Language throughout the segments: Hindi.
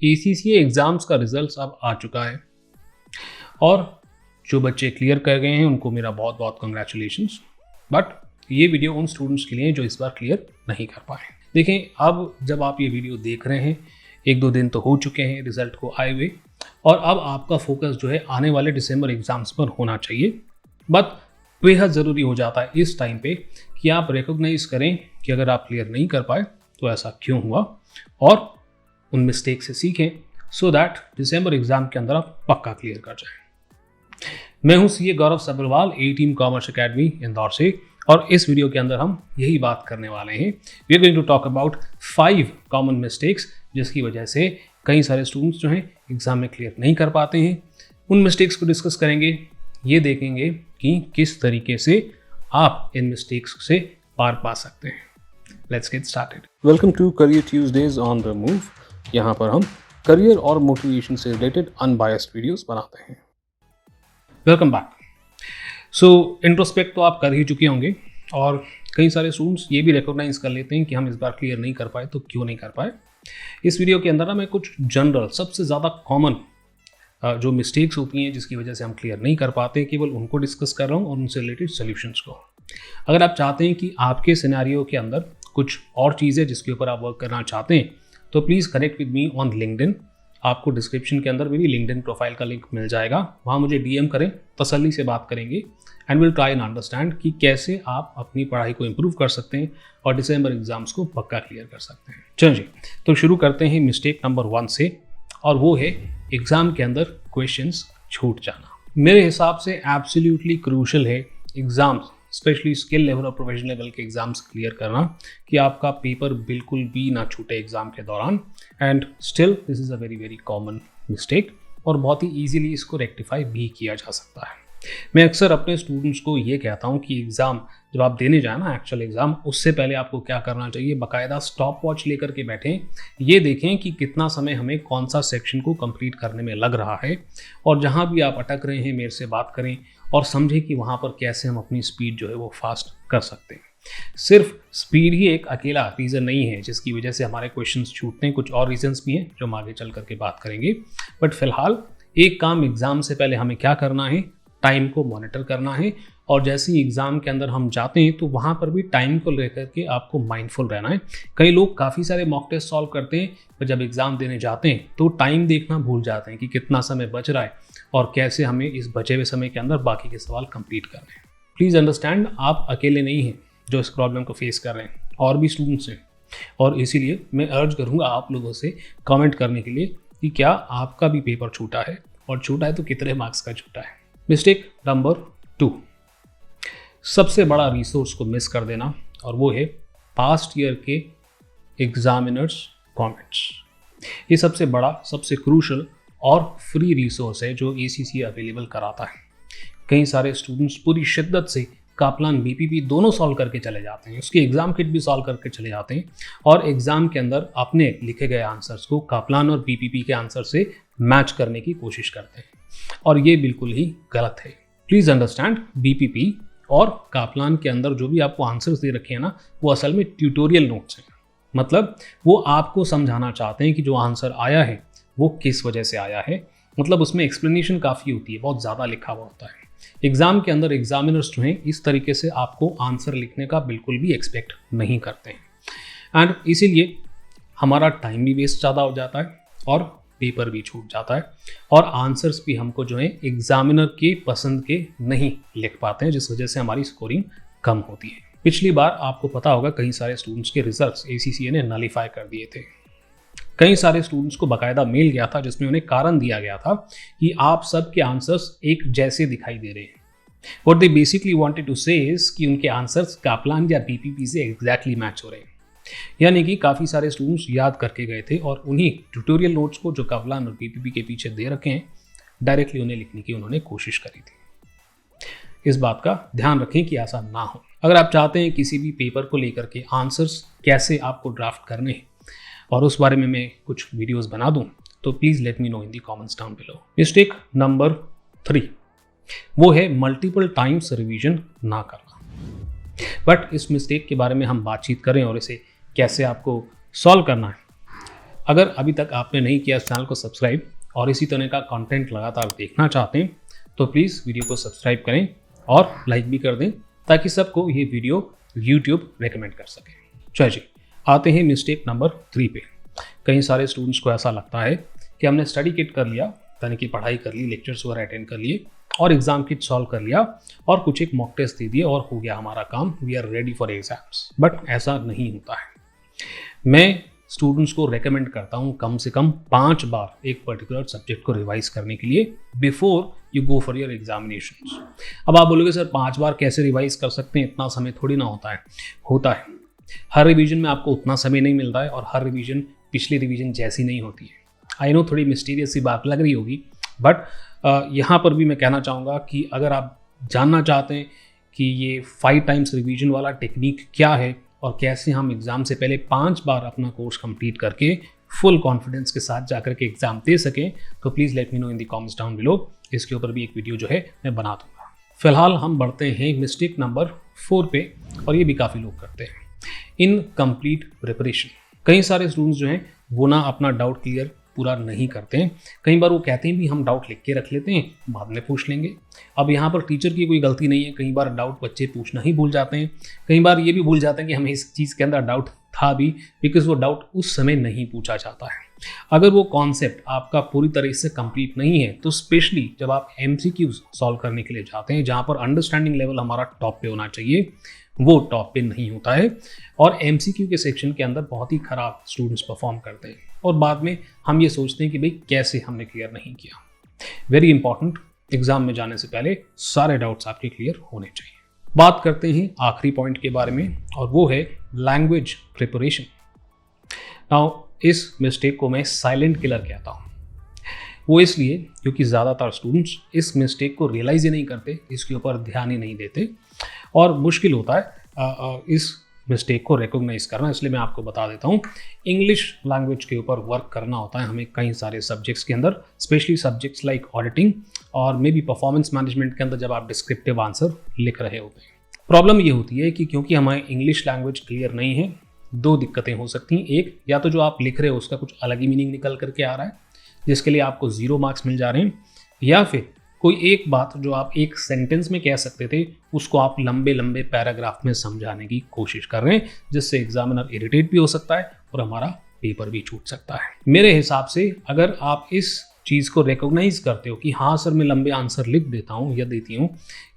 ACCA एग्ज़ाम्स का रिजल्ट्स अब आ चुका है और जो बच्चे क्लियर कर गए हैं उनको मेरा बहुत बहुत कंग्रेचुलेशंस। बट ये वीडियो उन स्टूडेंट्स के लिए जो इस बार क्लियर नहीं कर पाए। देखें, अब जब आप ये वीडियो देख रहे हैं, 1-2 दिन तो हो चुके हैं रिजल्ट को आए हुए, और अब आपका फोकस जो है आने वाले दिसंबर एग्ज़ाम्स पर होना चाहिए। बट बेहद ज़रूरी हो जाता है इस टाइम पे कि आप रिकॉग्नाइज करें कि अगर आप क्लियर नहीं कर पाए तो ऐसा क्यों हुआ और उन मिस्टेक से सीखें, सो दैट दिसंबर एग्ज़ाम के अंदर आप पक्का क्लियर कर जाएं। मैं हूं CA Gaurav Sabharwal, A-Team commerce academy Indore से, और इस वीडियो के अंदर हम यही बात करने वाले हैं। We are going to talk about 5 common mistakes जिसकी वजह से कई सारे स्टूडेंट्स जो हैं एग्जाम में क्लियर नहीं कर पाते हैं। उन मिस्टेक्स को डिस्कस करेंगे, ये देखेंगे कि किस तरीके से आप इन मिस्टेक्स से पार पा सकते हैं। Let's get started. Welcome to career Tuesdays on the move. यहाँ पर हम करियर और मोटिवेशन से रिलेटेड अनबायस्ड वीडियोस बनाते हैं। Welcome back. सो इंट्रोस्पेक्ट तो आप कर ही चुके होंगे और कई सारे स्टूडेंट्स ये भी रिकॉग्नाइज कर लेते हैं कि हम इस बार क्लियर नहीं कर पाए तो क्यों नहीं कर पाए। इस वीडियो के अंदर ना मैं कुछ जनरल सबसे ज़्यादा कॉमन जो मिस्टेक्स होती हैं जिसकी वजह से हम क्लियर नहीं कर पाते, केवल उनको डिस्कस कर रहा हूँ और उनसे रिलेटेड सोल्यूशंस को। अगर आप चाहते हैं कि आपके सिनेरियो के अंदर कुछ और चीज़ें जिसके ऊपर आप वर्क करना चाहते हैं तो please connect with me on LinkedIn. आपको डिस्क्रिप्शन के अंदर मेरी लिंक्डइन प्रोफाइल का लिंक मिल जाएगा, वहाँ मुझे DM करें, तसल्ली से बात करेंगे and will try and understand कि कैसे आप अपनी पढ़ाई को इम्प्रूव कर सकते हैं और दिसंबर एग्जाम्स को पक्का क्लियर कर सकते हैं। चलो जी, तो शुरू करते हैं मिस्टेक नंबर 1 से, और वो है एग्ज़ाम के अंदर क्वेश्चंस छूट जाना। मेरे हिसाब से एब्सोल्युटली क्रूशल है एग्ज़ाम्स, स्पेशली स्किल लेवल और प्रोफेशनल लेवल के एग्जाम्स क्लियर करना, कि आपका पेपर बिल्कुल भी ना छूटे एग्जाम के दौरान। And still this is a very very common mistake और बहुत ही ईजिली इसको रेक्टिफाई भी किया जा सकता है। मैं अक्सर अपने स्टूडेंट्स को ये कहता हूँ कि एग्ज़ाम जब आप देने जाए ना, एक्चुअल एग्ज़ाम, उससे पहले आपको क्या करना चाहिए, बाकायदा स्टॉप वॉच लेकर के बैठें, ये देखें कि कितना समय हमें कौन सा सेक्शन को कंप्लीट करने में लग रहा है, और जहाँ भी आप अटक रहे हैं मेरे से बात करें और समझें कि वहाँ पर कैसे हम अपनी स्पीड जो है वो फास्ट कर सकते हैं। सिर्फ स्पीड ही एक अकेला रीज़न नहीं है जिसकी वजह से हमारे क्वेश्चंस छूटते हैं, कुछ और रीजंस भी हैं जो हम आगे चल करके बात करेंगे। बट फिलहाल एक काम एग्ज़ाम से पहले हमें क्या करना है, टाइम को मॉनिटर करना है, और जैसे ही एग्ज़ाम के अंदर हम जाते हैं तो वहाँ पर भी टाइम को लेकर के आपको माइंडफुल रहना है। कई लोग काफ़ी सारे मॉक टेस्ट सॉल्व करते हैं पर जब एग्ज़ाम देने जाते हैं तो टाइम देखना भूल जाते हैं कि कितना समय बच रहा है और कैसे हमें इस बचे हुए समय के अंदर बाकी के सवाल कंप्लीट करने हैं। प्लीज़ अंडरस्टैंड, आप अकेले नहीं हैं जो इस प्रॉब्लम को फेस कर रहे हैं, और भी स्टूडेंट्स हैं, और इसीलिए मैं अर्ज करूँगा आप लोगों से कमेंट करने के लिए कि क्या आपका भी पेपर छूटा है, और छूटा है तो कितने मार्क्स का छूटा है। मिस्टेक नंबर 2, सबसे बड़ा रिसोर्स को मिस कर देना, और वो है पास्ट ईयर के एग्जामिनर्स कमेंट्स। ये सबसे बड़ा, सबसे क्रूशल और फ्री रिसोर्स है जो ACCA अवेलेबल कराता है। कई सारे स्टूडेंट्स पूरी शिद्दत से कापलान BPP दोनों सॉल्व करके चले जाते हैं, उसके एग्ज़ाम किट भी सॉल्व करके चले जाते हैं, और एग्ज़ाम के अंदर अपने लिखे गए आंसर्स को कापलान और BPP के आंसर से मैच करने की कोशिश करते हैं, और ये बिल्कुल ही गलत है। प्लीज़ अंडरस्टैंड, BPP और कापलान के अंदर जो भी आपको आंसर्स दे रखे हैं ना, वो असल में ट्यूटोरियल नोट्स हैं। मतलब वो आपको समझाना चाहते हैं कि जो आंसर आया है वो किस वजह से आया है। मतलब उसमें एक्सप्लेनेशन काफ़ी होती है, बहुत ज़्यादा लिखा हुआ होता है। एग्ज़ाम के अंदर एग्जामिनर्स जो हैं इस तरीके से आपको आंसर लिखने का बिल्कुल भी एक्सपेक्ट नहीं करते हैं, एंड इसीलिए हमारा टाइम भी वेस्ट ज़्यादा हो जाता है और पेपर भी छूट जाता है, और आंसर्स भी हमको जो है एग्जामिनर के पसंद के नहीं लिख पाते हैं, जिस वजह से हमारी स्कोरिंग कम होती है। पिछली बार आपको पता होगा कई सारे स्टूडेंट्स के रिजल्ट्स ACCA ने नलीफाई कर दिए थे। कई सारे स्टूडेंट्स को बाकायदा मेल गया था जिसमें उन्हें कारण दिया गया था कि आप सब के आंसर्स एक जैसे दिखाई दे रहे हैं। What they basically wanted to say is कि उनके आंसर्स कापलान या BPP से एग्जैक्टली मैच हो रहे हैं। यानी कि काफ़ी सारे स्टूडेंट्स याद करके गए थे और उन्हीं ट्यूटोरियल नोट्स को जो कापलान और BPP के पीछे दे रखे हैं डायरेक्टली उन्हें लिखने की उन्होंने कोशिश करी थी। इस बात का ध्यान रखें कि ऐसा ना हो। अगर आप चाहते हैं किसी भी पेपर को लेकर के आंसर्स कैसे आपको ड्राफ्ट करने हैं और उस बारे में मैं कुछ वीडियोस बना दूं, तो please let me know in the comments down below. Mistake number 3 वो है मल्टीपल टाइम्स रिवीजन ना करना। बट इस मिस्टेक के बारे में हम बातचीत करें और इसे कैसे आपको सॉल्व करना है, अगर अभी तक आपने नहीं किया इस चैनल को सब्सक्राइब और इसी तरह का कंटेंट लगातार देखना चाहते हैं तो प्लीज़ वीडियो को सब्सक्राइब करें और लाइक भी कर दें ताकि सबको ये वीडियो यूट्यूब रेकमेंड कर सके। चलिए जी, आते हैं मिस्टेक नंबर 3 पे। कई सारे स्टूडेंट्स को ऐसा लगता है कि हमने स्टडी किट कर लिया, यानी कि पढ़ाई कर ली, लेक्चर्स वगैरह अटेंड कर लिए और एग्जाम किट सॉल्व कर लिया और कुछ एक मॉक टेस्ट दे दिए और हो गया हमारा काम, we are ready for exams. But ऐसा नहीं होता है। मैं स्टूडेंट्स को रेकमेंड करता हूँ कम से कम 5 बार एक पर्टिकुलर सब्जेक्ट को रिवाइज करने के लिए before you go for your examinations. अब आप बोलोगे सर 5 बार कैसे रिवाइज कर सकते हैं, इतना समय थोड़ी ना होता है। होता है, हर रिवीजन में आपको उतना समय नहीं मिलता है और हर रिवीजन पिछली रिवीजन जैसी नहीं होती है। आई नो थोड़ी मिस्टीरियस सी बात लग रही होगी, बट यहाँ पर भी मैं कहना चाहूँगा कि अगर आप जानना चाहते हैं कि ये 5 टाइम्स रिवीजन वाला टेक्निक क्या है और कैसे हम एग्ज़ाम से पहले 5 बार अपना कोर्स कंप्लीट करके फुल कॉन्फिडेंस के साथ जाकर के एग्ज़ाम दे सकें, तो please let me know in the comments down below. इसके ऊपर भी एक वीडियो जो है मैं बना दूंगा। फिलहाल हम बढ़ते हैं मिस्टेक नंबर 4 पे, और ये भी काफ़ी लोग करते हैं, इनकम्प्लीट प्रिपरेशन। कई सारे स्टूडेंट्स जो हैं वो ना अपना डाउट क्लियर पूरा नहीं करते हैं। कई बार वो कहते हैं भी हम डाउट लिख के रख लेते हैं, बाद में पूछ लेंगे। अब यहाँ पर टीचर की कोई गलती नहीं है, कई बार डाउट बच्चे पूछना ही भूल जाते हैं। कई बार ये भी भूल जाते हैं कि हमें इस चीज़ के अंदर डाउट था भी, बिकॉज वो डाउट उस समय नहीं पूछा जाता है। अगर वो कॉन्सेप्ट आपका पूरी तरह से कंप्लीट नहीं है तो स्पेशली जब आप MCQs सॉल्व करने के लिए जाते हैं, जहाँ पर अंडरस्टैंडिंग लेवल हमारा टॉप पे होना चाहिए, वो टॉप पे नहीं होता है और MCQ के सेक्शन के अंदर बहुत ही खराब स्टूडेंट्स परफॉर्म करते हैं और बाद में हम ये सोचते हैं कि भाई कैसे हमने क्लियर नहीं किया। वेरी इंपॉर्टेंट, एग्जाम में जाने से पहले सारे डाउट्स आपके क्लियर होने चाहिए। बात करते हैं आखिरी पॉइंट के बारे में और वो है लैंग्वेज प्रिपरेशन। नाउ इस मिस्टेक को मैं साइलेंट किलर कहता हूँ। वो इसलिए क्योंकि ज़्यादातर स्टूडेंट्स इस मिस्टेक को रियलाइज ही नहीं करते, इसके ऊपर ध्यान ही नहीं देते और मुश्किल होता है इस मिस्टेक को रिकॉग्नाइज करना। इसलिए मैं आपको बता देता हूँ, इंग्लिश लैंग्वेज के ऊपर वर्क करना होता है हमें कई सारे सब्जेक्ट्स के अंदर, स्पेशली सब्जेक्ट्स लाइक ऑडिटिंग और मे बी परफॉर्मेंस मैनेजमेंट के अंदर जब आप डिस्क्रिप्टिव आंसर लिख रहे होते हैं। प्रॉब्लम ये होती है कि क्योंकि हमारी इंग्लिश लैंग्वेज क्लियर नहीं है, 2 दिक्कतें हो सकती हैं। एक, या तो जो आप लिख रहे हो उसका कुछ अलग ही मीनिंग निकल करके आ रहा है जिसके लिए आपको 0 मार्क्स मिल जा रहे हैं, या फिर कोई एक बात जो आप एक सेंटेंस में कह सकते थे उसको आप लंबे लंबे पैराग्राफ में समझाने की कोशिश कर रहे हैं, जिससे एग्जामिनर इरिटेट भी हो सकता है और हमारा पेपर भी छूट सकता है। मेरे हिसाब से अगर आप इस चीज़ को रिकॉग्नाइज करते हो कि हाँ सर मैं लंबे आंसर लिख देता हूँ या देती हूँ,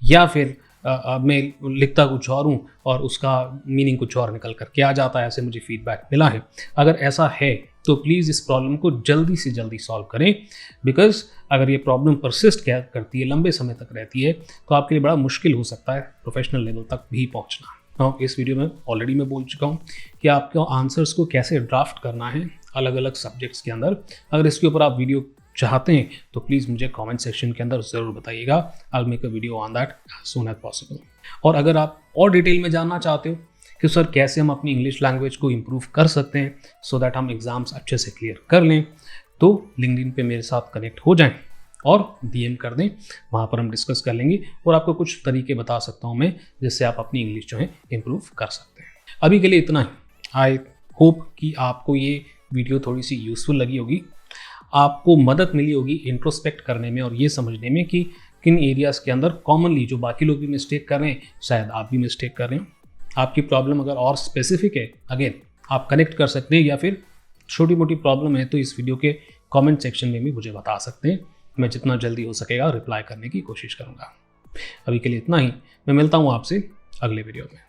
या फिर मैं लिखता कुछ और हूँ और उसका मीनिंग कुछ और निकल करके आ जाता है, ऐसे मुझे फीडबैक मिला है, अगर ऐसा है तो प्लीज़ इस प्रॉब्लम को जल्दी से जल्दी सॉल्व करें। बिकॉज अगर ये प्रॉब्लम परसिस्ट क्या करती है, लंबे समय तक रहती है, तो आपके लिए बड़ा मुश्किल हो सकता है प्रोफेशनल लेवल तक भी पहुंचना। इस वीडियो में ऑलरेडी मैं बोल चुका हूँ कि आपको आंसर्स को कैसे ड्राफ्ट करना है अलग अलग सब्जेक्ट्स के अंदर। अगर इसके ऊपर आप वीडियो चाहते हैं तो प्लीज़ मुझे कमेंट सेक्शन के अंदर ज़रूर बताइएगा। I will make a video on that as soon as possible. और अगर आप और डिटेल में जानना चाहते हो कि सर कैसे हम अपनी इंग्लिश लैंग्वेज को इम्प्रूव कर सकते हैं सो दैट हम एग्ज़ाम्स अच्छे से क्लियर कर लें, तो लिंक्डइन पे मेरे साथ कनेक्ट हो जाएं और DM कर दें, वहाँ पर हम डिस्कस कर लेंगे और आपको कुछ तरीके बता सकता हूँ मैं जिससे आप अपनी इंग्लिश जो है इम्प्रूव कर सकते हैं। अभी के लिए इतना ही। आई होप कि आपको ये वीडियो थोड़ी सी यूज़फुल लगी होगी, आपको मदद मिली होगी इंट्रोस्पेक्ट करने में और ये समझने में कि किन एरियाज़ के अंदर कॉमनली जो बाकी लोग भी मिस्टेक कर रहे हैं शायद आप भी मिस्टेक कर रहे हो। आपकी प्रॉब्लम अगर और स्पेसिफिक है, अगेन आप कनेक्ट कर सकते हैं, या फिर छोटी मोटी प्रॉब्लम है तो इस वीडियो के कमेंट सेक्शन में भी मुझे बता सकते हैं। मैं जितना जल्दी हो सकेगा रिप्लाई करने की कोशिश करूँगा। अभी के लिए इतना ही। मैं मिलता हूँ आपसे अगले वीडियो में।